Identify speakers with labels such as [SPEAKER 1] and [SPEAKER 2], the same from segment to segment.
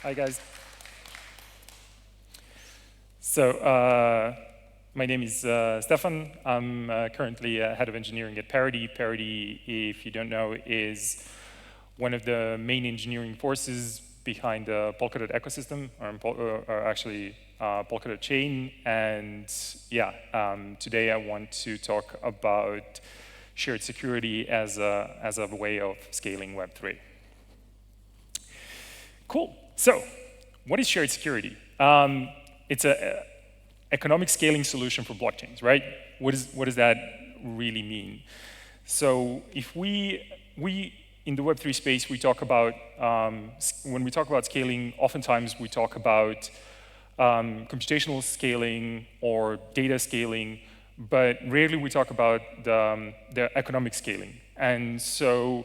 [SPEAKER 1] Hi, guys. So, my name is Stefan. I'm currently head of engineering at Parity. Parity, if you don't know, is one of the main engineering forces behind the Polkadot ecosystem, or actually Polkadot chain. And yeah, today I want to talk about shared security as a way of scaling Web3. Cool. So, what is shared security? It's an economic scaling solution for blockchains, right? What does that really mean? So, if we in the Web3 space, we talk about when we talk about scaling, oftentimes we talk about computational scaling or data scaling, but rarely we talk about the economic scaling. And so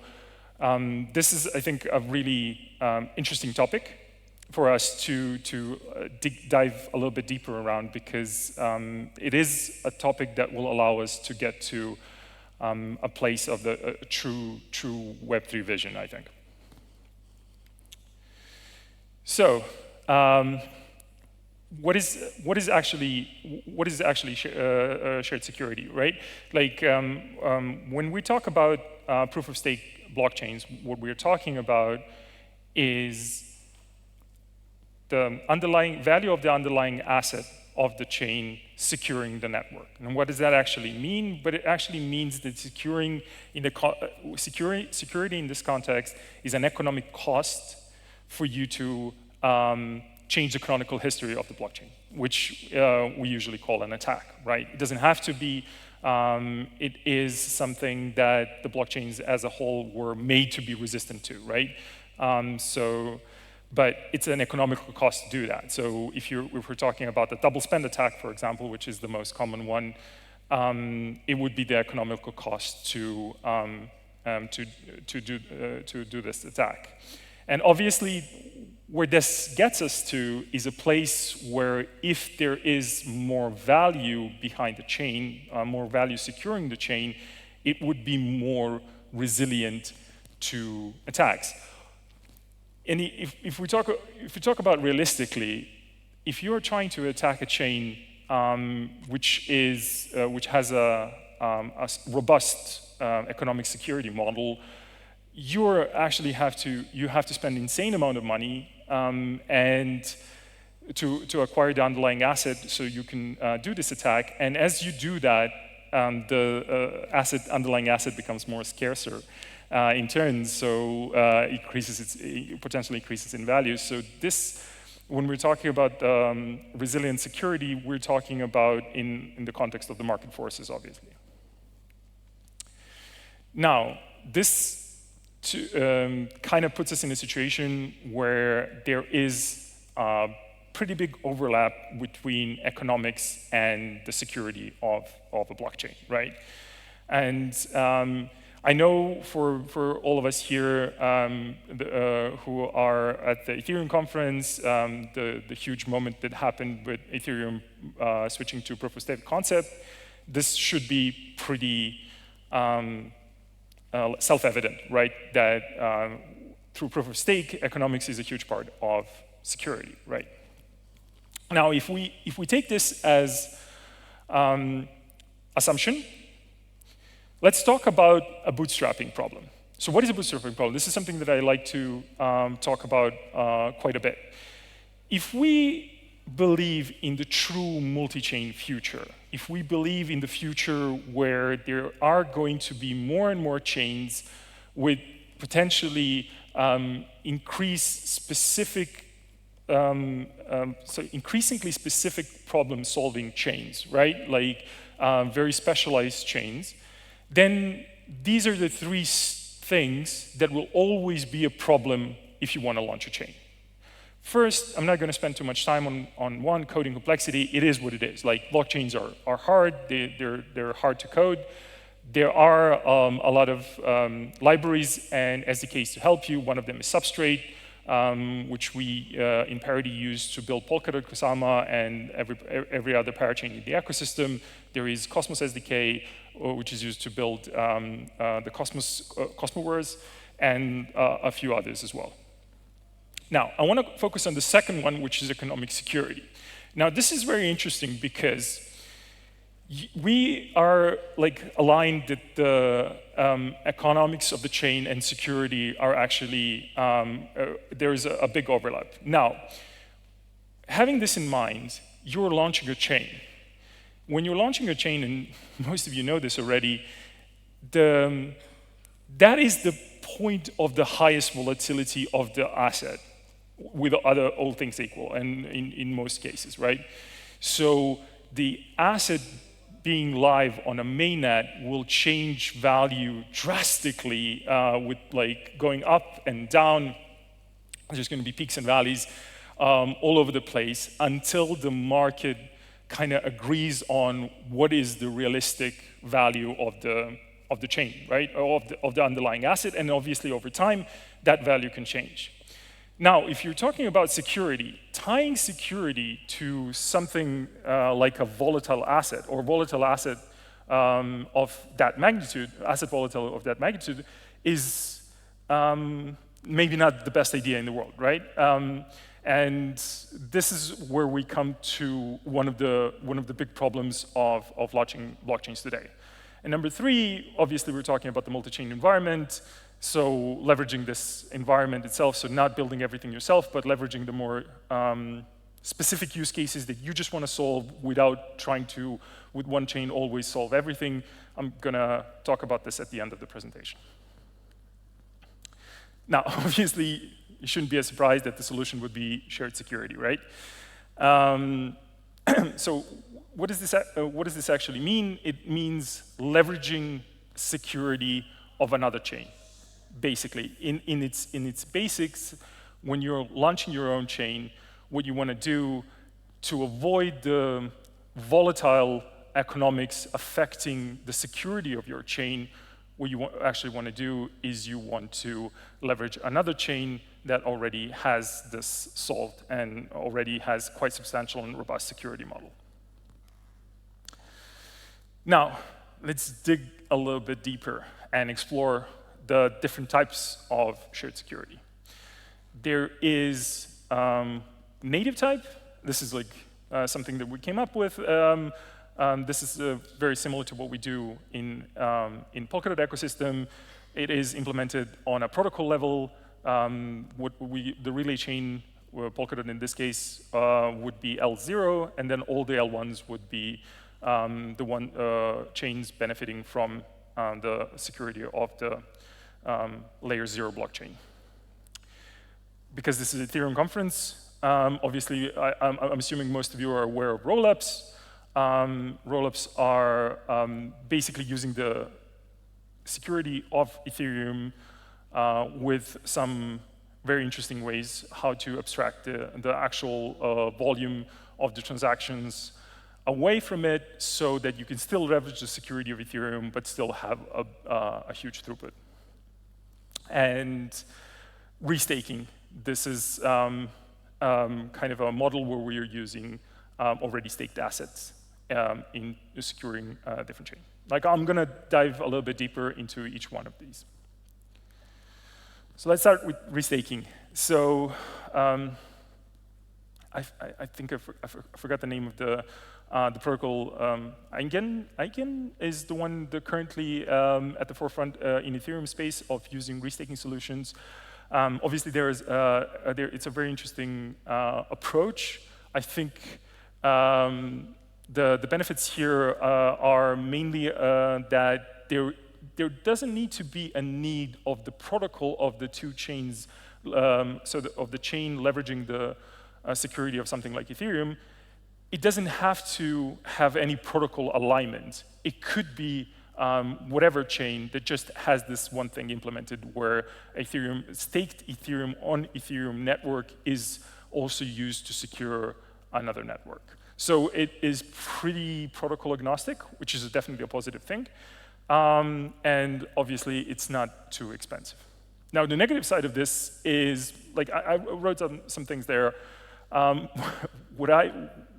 [SPEAKER 1] this is, I think, a really interesting topic for us to dive a little bit deeper around, because it is a topic that will allow us to get to a place of the true Web3 vision, I think. So, what is actually shared security, right? Like when we talk about proof of stake blockchains, what we're talking about is the underlying value of the underlying asset of the chain securing the network. And what does that actually mean? But it actually means that security in this context is an economic cost for you to change the canonical history of the blockchain, which we usually call an attack, right? It doesn't have to be. It is something that the blockchains as a whole were made to be resistant to, right? But it's an economical cost to do that. So if we're talking about the double spend attack, for example, which is the most common one, it would be the economical cost to do this attack. And obviously, where this gets us to is a place where if there is more value behind the chain, more value securing the chain, it would be more resilient to attacks. And if we talk about realistically, if you're trying to attack a chain which has a robust economic security model, you have to spend an insane amount of money and to acquire the underlying asset so you can do this attack. And as you do that, the underlying asset becomes more scarcer in turn, so it potentially increases in value. So this, when we're talking about resilient security, we're talking about in the context of the market forces, obviously. Now, this kind of puts us in a situation where there is a pretty big overlap between economics and the security of a blockchain, right? And I know for all of us here who are at the Ethereum conference, the huge moment that happened with Ethereum switching to proof of stake concept, this should be pretty self-evident, right? That through proof of stake, economics is a huge part of security, right? Now, if we take this as assumption, let's talk about a bootstrapping problem. So what is a bootstrapping problem? This is something that I like to talk about quite a bit. If we believe in the true multi-chain future, if we believe in the future where there are going to be more and more chains with potentially increasingly specific problem-solving chains, right? Like very specialized chains, then these are the three things that will always be a problem if you want to launch a chain. First, I'm not going to spend too much time on one, coding complexity. It is what it is. Like, blockchains are hard. They're hard to code. There are a lot of libraries and SDKs to help you. One of them is Substrate, which we in Parity use to build Polkadot, Kusama, and every other parachain in the ecosystem. There is Cosmos SDK, which is used to build the Cosmowares, and a few others as well. Now, I want to focus on the second one, which is economic security. Now, this is very interesting because we are like aligned that the economics of the chain and security are actually, there is a big overlap. Now, having this in mind, you're launching a chain. When you're launching a chain, and most of you know this already, that is the point of the highest volatility of the asset, with all things equal, and in most cases, right? So the asset being live on a mainnet will change value drastically with like going up and down. There's going to be peaks and valleys all over the place until the market kind of agrees on what is the realistic value of the chain, right? Or of the underlying asset, and obviously over time, that value can change. Now, if you're talking about security, tying security to something like a volatile asset or volatile asset of that magnitude, asset volatile of that magnitude, is maybe not the best idea in the world, right? And this is where we come to one of the big problems of launching blockchains today. And number three, obviously, we're talking about the multi-chain environment. So leveraging this environment itself, so not building everything yourself, but leveraging the more specific use cases that you just want to solve without trying to, with one chain, always solve everything. I'm going to talk about this at the end of the presentation. Now, obviously, you shouldn't be as surprised that the solution would be shared security, right? So what does this actually mean? It means leveraging security of another chain. Basically, in its basics, when you're launching your own chain, what you want to do to avoid the volatile economics affecting the security of your chain, what you actually want to do is you want to leverage another chain that already has this solved and already has quite substantial and robust security model. Now, let's dig a little bit deeper and explore the different types of shared security. There is native type. This is like something that we came up with. This is very similar to what we do in Polkadot ecosystem. It is implemented on a protocol level. The relay chain, Polkadot in this case, would be L0, and then all the L1s would be chains benefiting from the security of the layer 0 blockchain. Because this is an Ethereum conference, obviously, I'm assuming most of you are aware of rollups. Rollups are basically using the security of Ethereum with some very interesting ways how to abstract the actual volume of the transactions away from it so that you can still leverage the security of Ethereum but still have a huge throughput. And restaking. This is kind of a model where we are using already staked assets in securing a different chain. Like, I'm going to dive a little bit deeper into each one of these. So let's start with restaking. So I think I forgot the name of the protocol. Eigen is the one that currently at the forefront in Ethereum space of using restaking solutions. Obviously, it's a very interesting approach. I think the benefits here are mainly that there doesn't need to be a need of the protocol of the two chains, of the chain leveraging the security of something like Ethereum. It doesn't have to have any protocol alignment. It could be whatever chain that just has this one thing implemented where staked Ethereum on Ethereum network is also used to secure another network. So it is pretty protocol agnostic, which is definitely a positive thing. And obviously, it's not too expensive. Now, the negative side of this is, like, I wrote some things there.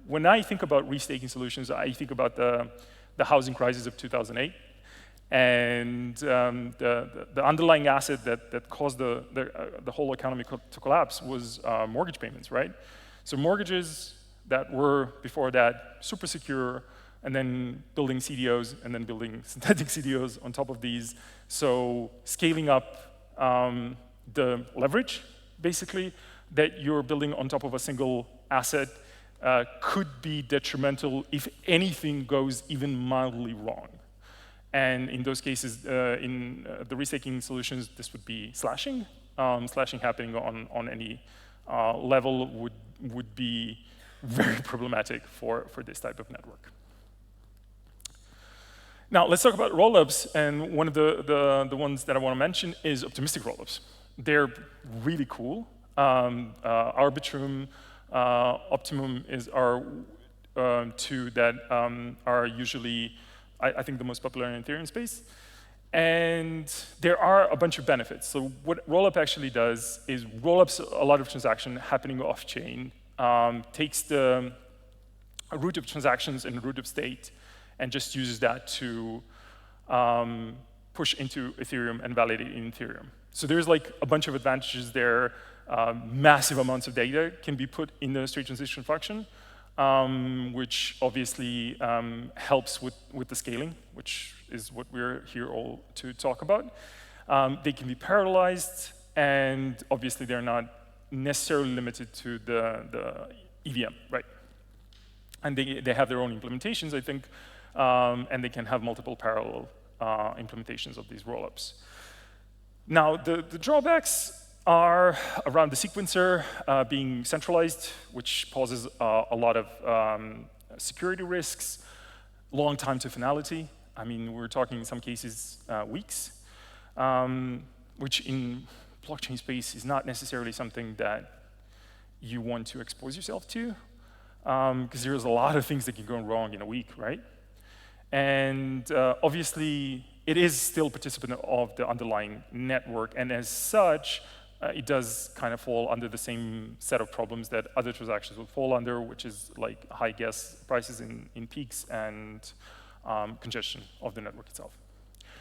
[SPEAKER 1] When I think about restaking solutions, I think about the housing crisis of 2008. And the underlying asset that caused the whole economy to collapse was mortgage payments, right? So mortgages that were, before that, super secure, and then building CDOs, and then building synthetic CDOs on top of these. So scaling up the leverage, basically, that you're building on top of a single asset could be detrimental if anything goes even mildly wrong. And in those cases, in the risk-taking solutions, this would be slashing. Slashing happening on any level would be very problematic for this type of network. Now, let's talk about rollups, and one of the ones that I want to mention is optimistic rollups. They're really cool. Arbitrum, Optimum are two that are usually, I think, the most popular in Ethereum space. And there are a bunch of benefits. So what rollup actually does is rollups a lot of transaction happening off-chain, takes the root of transactions and root of state, and just uses that to push into Ethereum and validate in Ethereum. So there's like a bunch of advantages there. Massive amounts of data can be put in the state transition function, which obviously helps with the scaling, which is what we're here all to talk about. They can be parallelized, and obviously they're not necessarily limited to the EVM, right? And they have their own implementations, I think, and they can have multiple parallel implementations of these rollups. Now, the drawbacks are around the sequencer being centralized, which poses a lot of security risks, long time to finality. I mean, we're talking in some cases weeks, which in blockchain space is not necessarily something that you want to expose yourself to, because there's a lot of things that can go wrong in a week, right? And obviously, it is still a participant of the underlying network, and as such, it does kind of fall under the same set of problems that other transactions would fall under, which is like high gas prices in peaks and congestion of the network itself.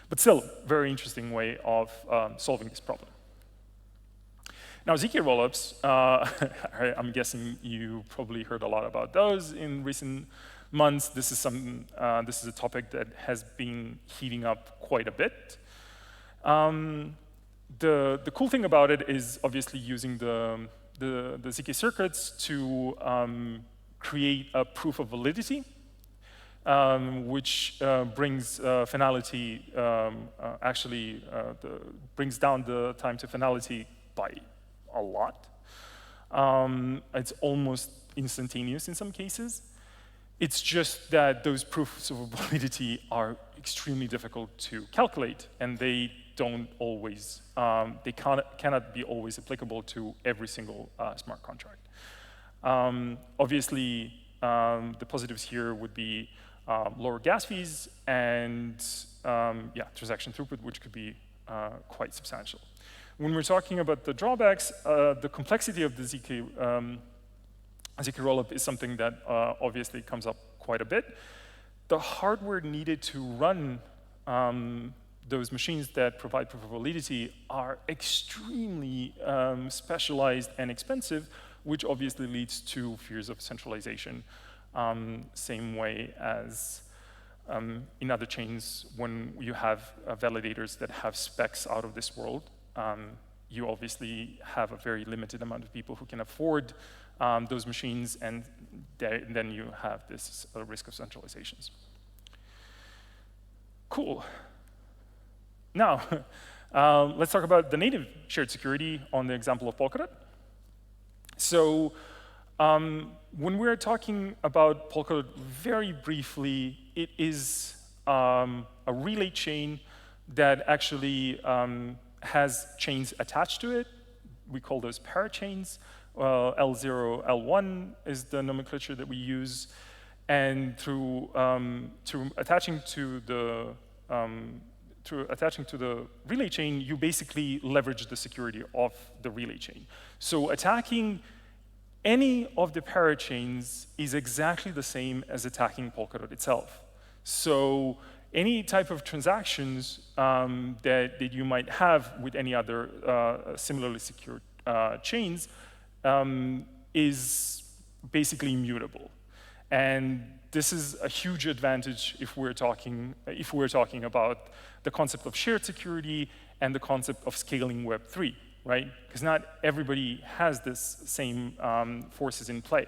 [SPEAKER 1] But still, very interesting way of solving this problem. Now, ZK rollups, I'm guessing you probably heard a lot about those in recent months. This is a topic that has been heating up quite a bit. The cool thing about it is obviously using the ZK circuits to create a proof of validity, which brings finality, brings down the time to finality by a lot. It's almost instantaneous in some cases. It's just that those proofs of validity are extremely difficult to calculate, and they don't always, they cannot be always applicable to every single smart contract. Obviously, the positives here would be lower gas fees and transaction throughput, which could be quite substantial. When we're talking about the drawbacks, the complexity of the ZK rollup is something that obviously comes up quite a bit. The hardware needed to run those machines that provide proof of validity are extremely specialized and expensive, which obviously leads to fears of centralization. Same way as in other chains, when you have validators that have specs out of this world, you obviously have a very limited amount of people who can afford those machines, and then you have this risk of centralizations. Cool. Now, let's talk about the native shared security on the example of Polkadot. So when we're talking about Polkadot very briefly, it is a relay chain that actually has chains attached to it. We call those parachains. L0, L1 is the nomenclature that we use. And through attaching to the relay chain, you basically leverage the security of the relay chain. So attacking any of the parachains is exactly the same as attacking Polkadot itself. So any type of transactions that you might have with any other similarly secured chains is basically immutable. And this is a huge advantage if we're talking about the concept of shared security and the concept of scaling Web3, right? Because not everybody has this same forces in play.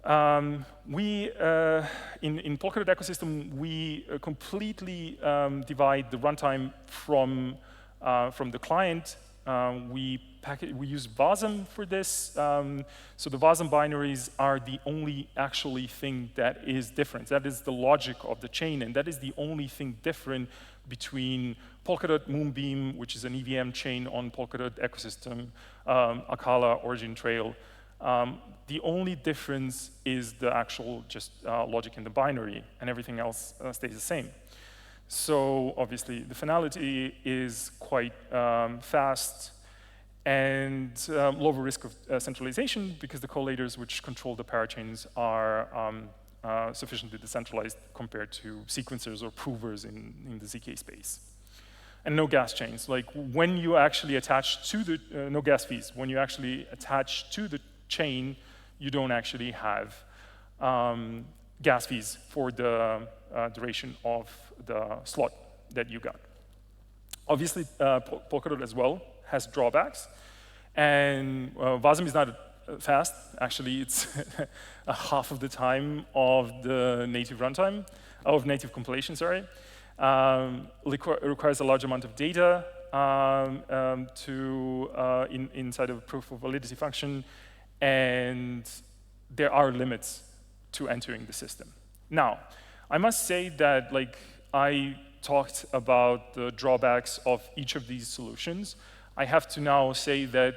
[SPEAKER 1] In Polkadot ecosystem, we completely divide the runtime from the client. We use Wasm for this. So the Wasm binaries are the only actually thing that is different. That is the logic of the chain, and that is the only thing different between Polkadot Moonbeam, which is an EVM chain on Polkadot ecosystem, Akala, Origin Trail. The only difference is the actual just logic in the binary, and everything else stays the same. So obviously, the finality is quite fast and lower risk of centralization because the collators which control the parachains are sufficiently decentralized compared to sequencers or provers in the ZK space. And no gas chains. Like when you actually attach to the, no gas fees. When you actually attach to the chain, you don't actually have gas fees for the duration of the slot that you got. Obviously, Polkadot as well has drawbacks. And Wasm is not fast. Actually, it's half of the time of the native runtime, of native compilation, sorry. Requires a large amount of data inside of a proof of validity function, and there are limits to entering the system. Now, I must say that I talked about the drawbacks of each of these solutions. I have to now say that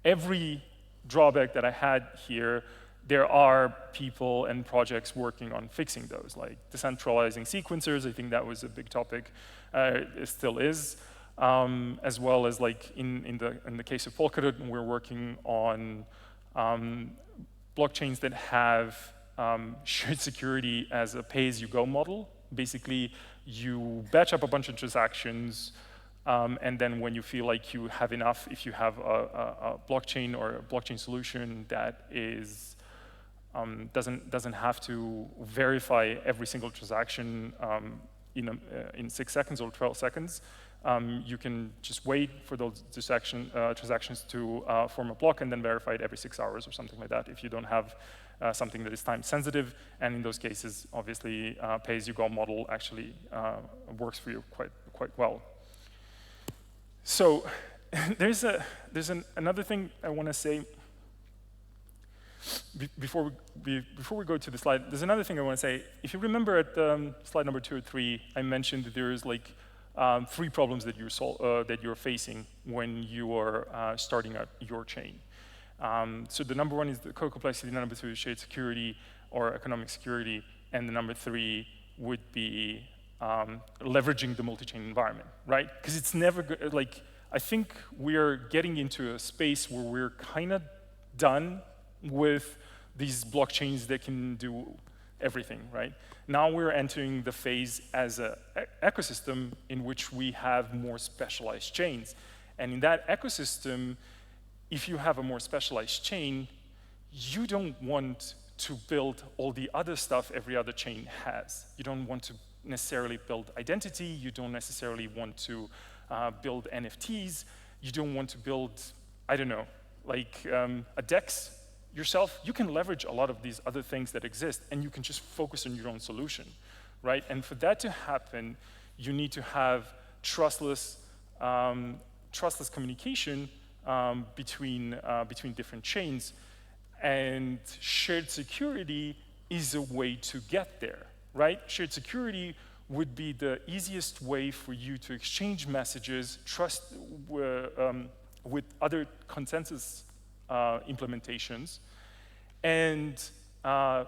[SPEAKER 1] every drawback that I had here, there are people and projects working on fixing those, like decentralizing sequencers. I think that was a big topic. It still is, as well as in the case of Polkadot, we're working on blockchains that have shared security as a pay-as-you-go model. Basically, you batch up a bunch of transactions, and then when you feel like you have enough, if you have a blockchain or a blockchain solution that is doesn't have to verify every single transaction in 6 seconds or 12 seconds, you can just wait for those transactions to form a block and then verify it every 6 hours or something like that if you don't have something that is time sensitive. And in those cases, obviously, pay-as-you-go model actually works for you quite well. So there's another thing I want to say before we go to the slide. There's another thing I want to say. If you remember at slide number 2 or 3, I mentioned that there is 3 problems that you're facing when you are starting out your chain. So the number 1 is the code complexity, the number 2 is shared security or economic security, and the number 3 would be leveraging the multi-chain environment, right? Because it's never I think we're getting into a space where we're kind of done with these blockchains that can do everything, right? Now we're entering the phase as an ecosystem in which we have more specialized chains. And in that ecosystem, if you have a more specialized chain, you don't want to build all the other stuff every other chain has. You don't want to necessarily build identity. You don't necessarily want to build NFTs. You don't want to build, I don't know, a DEX yourself. You can leverage a lot of these other things that exist, and you can just focus on your own solution, right? And for that to happen, you need to have trustless communication between different chains, and shared security is a way to get there, right? Shared security would be the easiest way for you to exchange messages, with other consensus implementations, and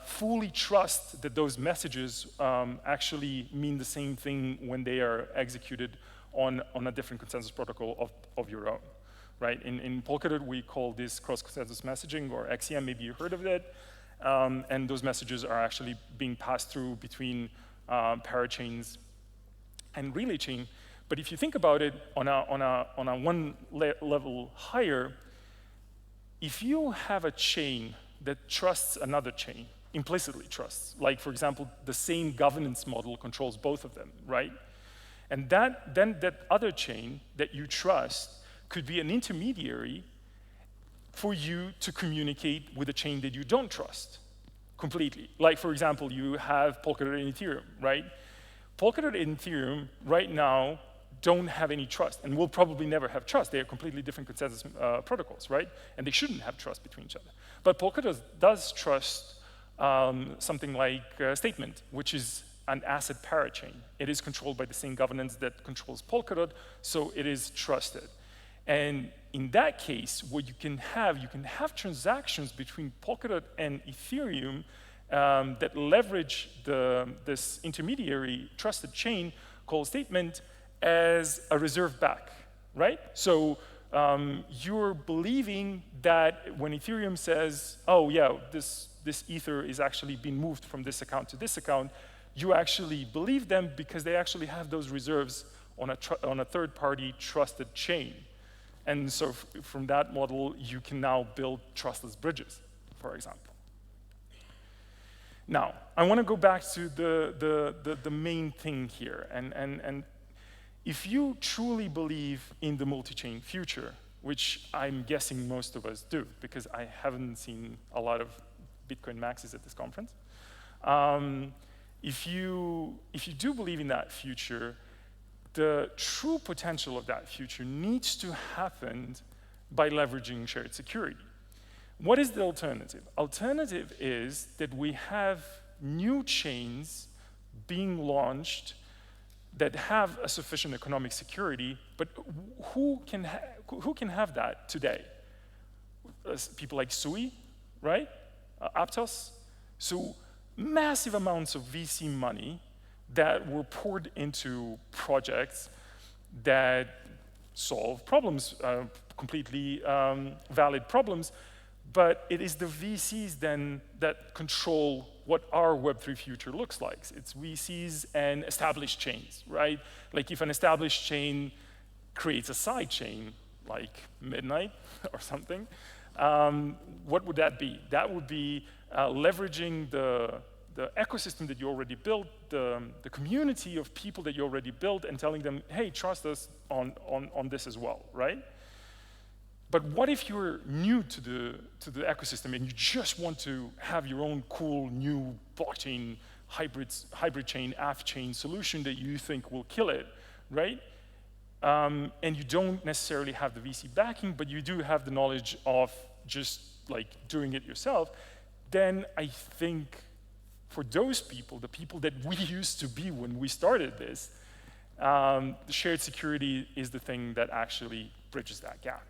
[SPEAKER 1] fully trust that those messages actually mean the same thing when they are executed on a different consensus protocol of your own, right? In Polkadot, we call this cross-consensus messaging, or XCM, maybe you heard of it, and those messages are actually being passed through between parachains and relay chain. But if you think about it on a one level higher, if you have a chain that trusts another chain, implicitly trusts, like for example, the same governance model controls both of them, right? And then that other chain that you trust could be an intermediary for you to communicate with a chain that you don't trust completely. Like for example, you have Polkadot and Ethereum, right? Polkadot and Ethereum right now don't have any trust and will probably never have trust. They are completely different consensus protocols, right? And they shouldn't have trust between each other. But Polkadot does trust something like Statement, which is an asset parachain. It is controlled by the same governance that controls Polkadot, so it is trusted. And in that case, what you can have transactions between Polkadot and Ethereum that leverage this intermediary trusted chain called Statement as a reserve back, right? So you're believing that when Ethereum says, oh yeah, this Ether is actually being moved from this account to this account, you actually believe them because they actually have those reserves on a third-party trusted chain. And so from that model, you can now build trustless bridges, for example. Now, I want to go back to the main thing here. And if you truly believe in the multi-chain future, which I'm guessing most of us do, because I haven't seen a lot of Bitcoin maxis at this conference, if you do believe in that future, the true potential of that future needs to happen by leveraging shared security. What is the alternative? Alternative is that we have new chains being launched that have a sufficient economic security, but who can have that today? People like Sui, right? Aptos. So massive amounts of VC money that were poured into projects that solve problems, completely valid problems, but it is the VCs then that control what our Web3 future looks like. It's VCs and established chains, right? Like if an established chain creates a side chain, like Midnight or something, what would that be? That would be leveraging the ecosystem that you already built, the community of people that you already built, and telling them, hey, trust us on this as well, right? But what if you're new to the ecosystem and you just want to have your own cool new blockchain hybrid chain, AF chain solution that you think will kill it, right? And you don't necessarily have the VC backing, but you do have the knowledge of just like doing it yourself, then I think for those people, the people that we used to be when we started this, the shared security is the thing that actually bridges that gap.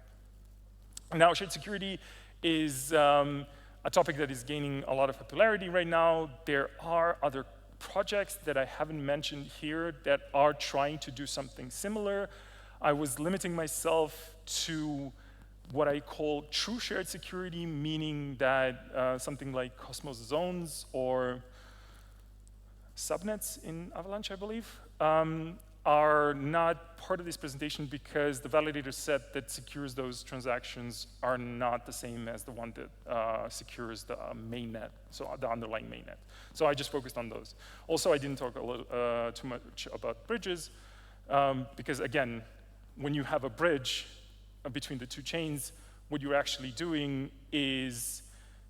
[SPEAKER 1] Now, shared security is a topic that is gaining a lot of popularity right now. There are other projects that I haven't mentioned here that are trying to do something similar. I was limiting myself to what I call true shared security, meaning that something like Cosmos zones or subnets in Avalanche, I believe, are not part of this presentation because the validator set that secures those transactions are not the same as the one that secures the mainnet, so the underlying mainnet. So I just focused on those. Also, I didn't talk too much about bridges because, again, when you have a bridge between the two chains, what you're actually doing is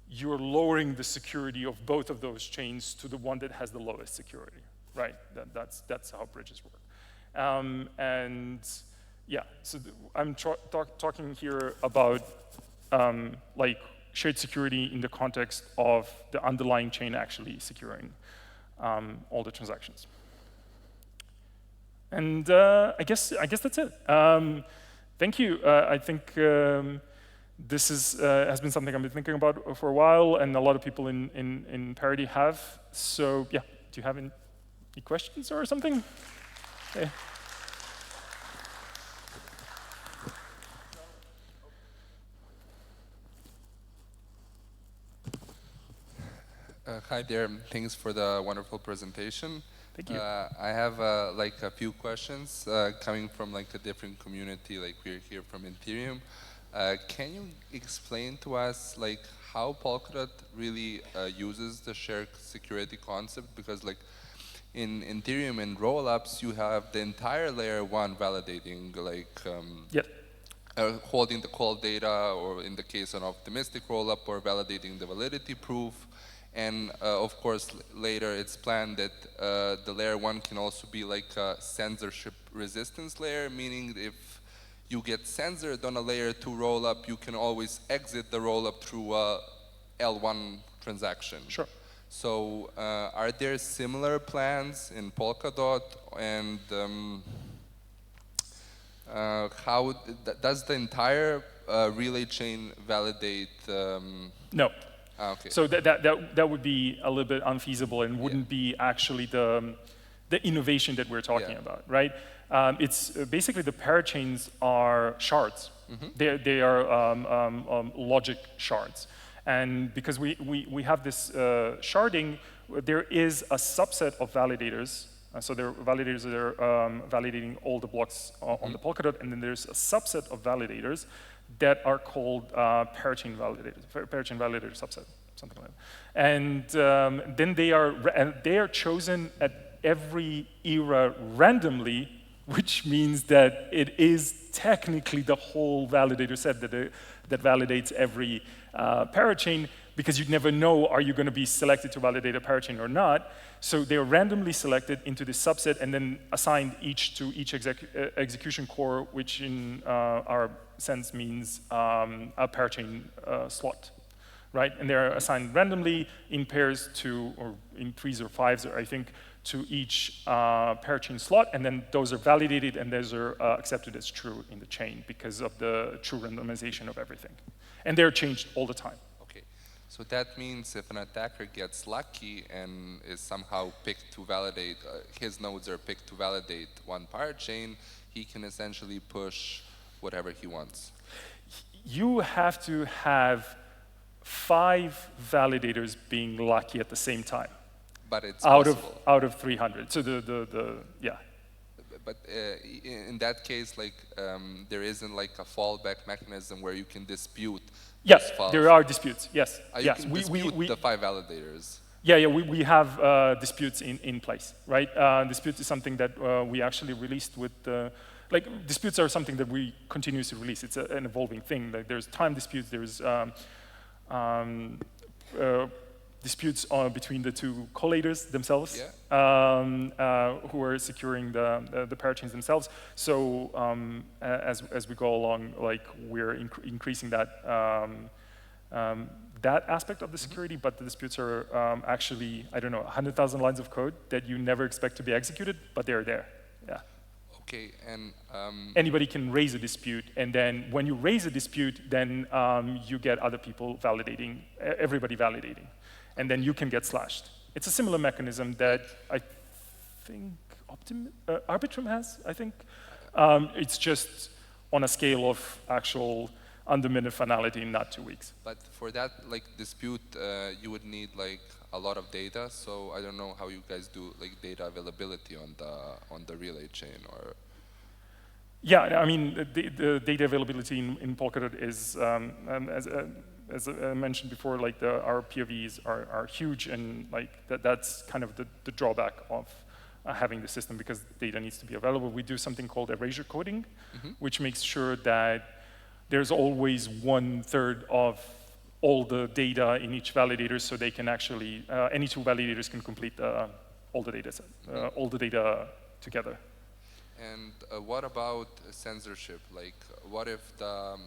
[SPEAKER 1] you're lowering the security of both of those chains to the one that has the lowest security, right? That's how bridges work. And yeah, so I'm talking here about like shared security in the context of the underlying chain actually securing all the transactions. And I guess that's it. Thank you. I think this has been something I've been thinking about for a while, and a lot of people in Parity have. So yeah, do you have any questions or something? Okay.
[SPEAKER 2] Hi there. Thanks for the wonderful presentation.
[SPEAKER 1] Thank you.
[SPEAKER 2] I have like a few questions coming from like a different community. Like we're here from Ethereum. Can you explain to us like how Polkadot really uses the shared security concept? Because like in Ethereum and rollups, you have the entire layer one validating, like
[SPEAKER 1] Yep.
[SPEAKER 2] holding the call data, or in the case of an optimistic rollup, or validating the validity proof. And of course, later it's planned that the layer one can also be like a censorship resistance layer, meaning if you get censored on a layer 2 rollup, you can always exit the rollup through a L1 transaction.
[SPEAKER 1] Sure.
[SPEAKER 2] So are there similar plans in Polkadot, and how does the entire relay chain validate?
[SPEAKER 1] No.
[SPEAKER 2] Okay.
[SPEAKER 1] So that would be a little bit unfeasible and wouldn't be actually the innovation that we're talking about, right? It's basically the parachains are shards. They are logic shards. And because we have this sharding, there is a subset of validators. So there are validators that are validating all the blocks on the Polkadot, and then there's a subset of validators that are called parachain validator subset, something like that. And then they are chosen at every era randomly, which means that it is technically the whole validator set that validates every parachain, because you never know, are you going to be selected to validate a parachain or not? So they are randomly selected into this subset and then assigned each to each execution core, which in our sense means a parachain slot, right? And they're assigned randomly in pairs to, or in 3s or 5s, or I think, to each parachain slot, and then those are validated and those are accepted as true in the chain because of the true randomization of everything. And they're changed all the time.
[SPEAKER 2] Okay, so that means if an attacker gets lucky and is somehow picked to validate, his nodes are picked to validate one parachain, he can essentially push whatever he wants.
[SPEAKER 1] You have to have 5 validators being lucky at the same time.
[SPEAKER 2] But it's
[SPEAKER 1] out
[SPEAKER 2] possible.
[SPEAKER 1] Out of 300. So yeah.
[SPEAKER 2] But in that case, like there isn't like a fallback mechanism where you can dispute.
[SPEAKER 1] Yeah, there are disputes. Yes.
[SPEAKER 2] You can dispute the 5 validators.
[SPEAKER 1] Yeah, we have disputes in place, right? Disputes is something that we actually released with like disputes are something that we continuously release. It's an evolving thing. Like there's time disputes. There's disputes between the 2 collators themselves, who are securing the parachains themselves. So as we go along, like we're increasing that that aspect of the security, but the disputes are actually, I don't know, 100,000 lines of code that you never expect to be executed, but they're there. Yeah.
[SPEAKER 2] Okay, and
[SPEAKER 1] anybody can raise a dispute, and then when you raise a dispute, then you get other people validating, everybody validating. And then you can get slashed. It's a similar mechanism that I think Arbitrum has, I think. It's just on a scale of actual under-minute finality in not 2 weeks.
[SPEAKER 2] But for that like dispute, you would need like a lot of data. So I don't know how you guys do like data availability on the relay chain, or.
[SPEAKER 1] Yeah, I mean the data availability in Polkadot is as I mentioned before, like our POVs are huge, and like that's kind of the drawback of having the system, because data needs to be available. We do something called erasure coding, which makes sure that there's always 1/3 of all the data in each validator, so they can actually any 2 validators can complete all the data set, all the data together.
[SPEAKER 2] And what about censorship? Like, what if the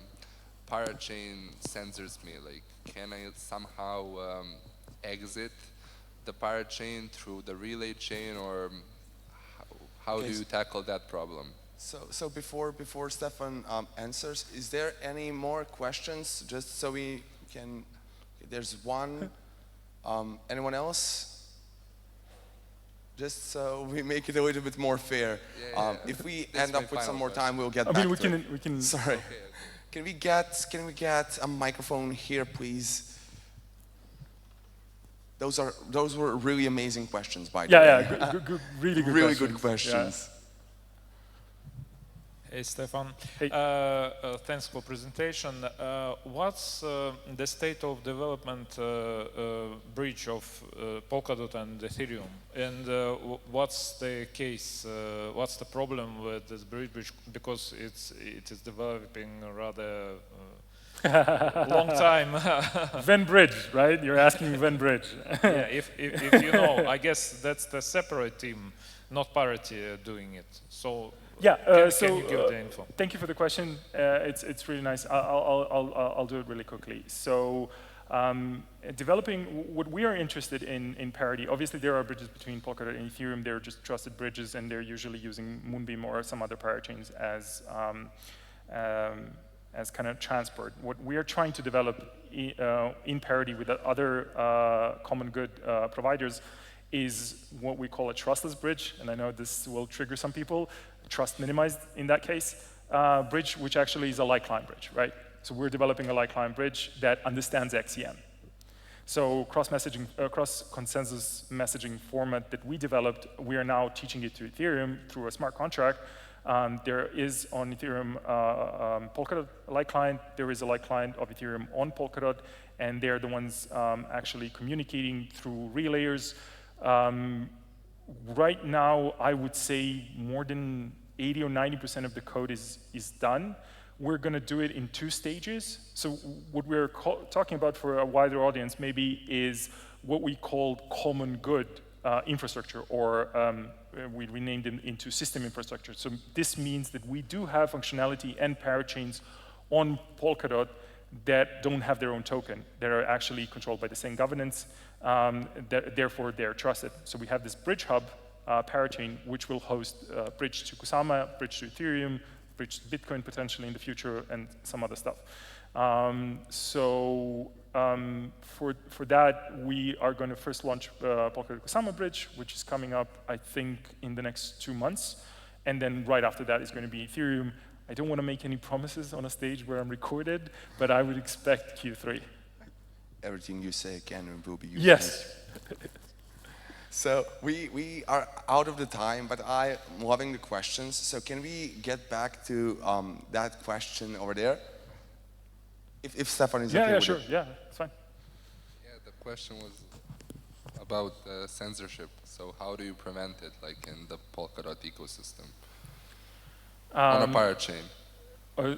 [SPEAKER 2] parachain censors me? Like, can I somehow exit the parachain through the relay chain, or how do you tackle that problem?
[SPEAKER 3] So before Stefan answers, is there any more questions? Just so we can. There's one. Anyone else? Just so we make it a little bit more fair. If we end up with some more time, we'll get back to it.
[SPEAKER 1] We can.
[SPEAKER 3] Sorry. Can we get a microphone here, please? Those were really amazing questions, by the
[SPEAKER 1] Yeah,
[SPEAKER 3] way.
[SPEAKER 1] yeah, really good
[SPEAKER 3] Really
[SPEAKER 1] questions.
[SPEAKER 3] good questions.
[SPEAKER 4] Hey, Stefan.
[SPEAKER 1] Hey.
[SPEAKER 4] Thanks for presentation. What's the state of development bridge of Polkadot and Ethereum? And what's the case, what's the problem with this bridge? Because it is developing rather long time.
[SPEAKER 1] Venn bridge, right? You're asking Venn bridge.
[SPEAKER 4] Yeah, if you know, I guess that's the separate team, not Parity, doing it. So
[SPEAKER 1] Yeah,
[SPEAKER 4] can you give the info?
[SPEAKER 1] Thank you for the question. It's really nice. I'll do it really quickly. So developing, what we are interested in Parity, obviously there are bridges between Polkadot and Ethereum. They're just trusted bridges, and they're usually using Moonbeam or some other parachains as kind of transport. What we are trying to develop in Parity with other common good providers is what we call a trustless bridge, and I know this will trigger some people, trust minimized in that case, bridge, which actually is a light-client bridge, right? So we're developing a light-client bridge that understands XEN. So cross-consensus messaging format that we developed, we are now teaching it to Ethereum through a smart contract. There is on Ethereum Polkadot light client, there is a light client of Ethereum on Polkadot, and they're the ones actually communicating through relayers. Right now, I would say more than 80 or 90% of the code is done. We're going to do it in 2 stages. So what we're talking about for a wider audience maybe is what we call common good infrastructure, or we renamed them into system infrastructure. So this means that we do have functionality and parachains on Polkadot that don't have their own token, that are actually controlled by the same governance, therefore they're trusted. So we have this bridge hub parachain, which will host bridge to Kusama, bridge to Ethereum, bridge to Bitcoin potentially in the future, and some other stuff. For that, we are going to first launch Polkadot Kusama bridge, which is coming up, I think, in the next 2 months. And then right after that is going to be Ethereum. I don't want to make any promises on a stage where I'm recorded, but I would expect Q3.
[SPEAKER 3] Everything you say can and will be used.
[SPEAKER 1] Yes.
[SPEAKER 3] So we are out of the time, but I'm loving the questions. So can we get back to that question over there? If Stefan is okay
[SPEAKER 1] Yeah,
[SPEAKER 3] with
[SPEAKER 1] sure.
[SPEAKER 3] it.
[SPEAKER 1] Yeah, it's fine.
[SPEAKER 2] Yeah, the question was about censorship. So how do you prevent it, like in the Polkadot ecosystem? On a parachain.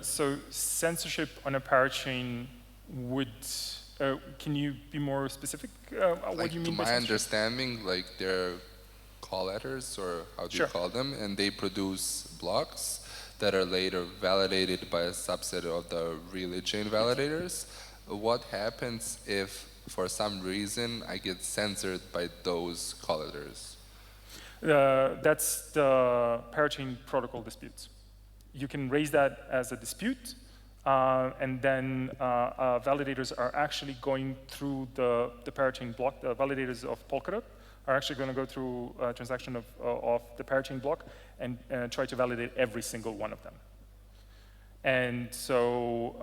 [SPEAKER 1] So censorship on a parachain would, can you be more specific? What do you mean by
[SPEAKER 2] to my
[SPEAKER 1] censorship?
[SPEAKER 2] understanding, like they're call letters, or how do you call them, and they produce blocks that are later validated by a subset of the relay chain validators. What happens if, for some reason, I get censored by those call letters?
[SPEAKER 1] That's the parachain protocol disputes. You can raise that as a dispute, and then validators are actually going through the parachain block. The validators of Polkadot are actually going to go through a transaction of the parachain block and try to validate every single one of them. And so,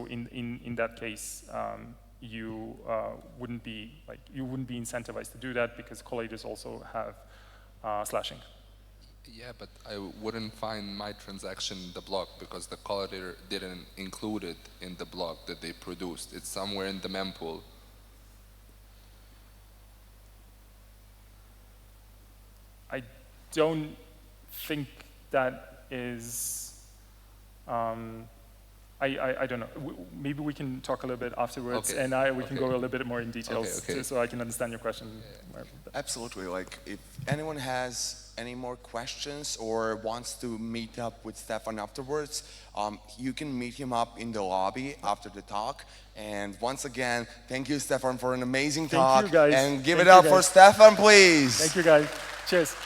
[SPEAKER 1] in that case, you wouldn't be incentivized to do that because collators also have slashing.
[SPEAKER 2] Yeah, but I wouldn't find my transaction in the block because the collator didn't include it in the block that they produced. It's somewhere in the mempool.
[SPEAKER 1] I don't think that is, I don't know. Maybe we can talk a little bit afterwards, and we can go a little bit more in details so I can understand your question.
[SPEAKER 3] Absolutely. Like, if anyone has any more questions or wants to meet up with Stefan afterwards, you can meet him up in the lobby after the talk. And once again, thank you, Stefan, for an amazing talk.
[SPEAKER 1] Thank you, guys.
[SPEAKER 3] And give it up for Stefan, please.
[SPEAKER 1] Thank you, guys. Cheers.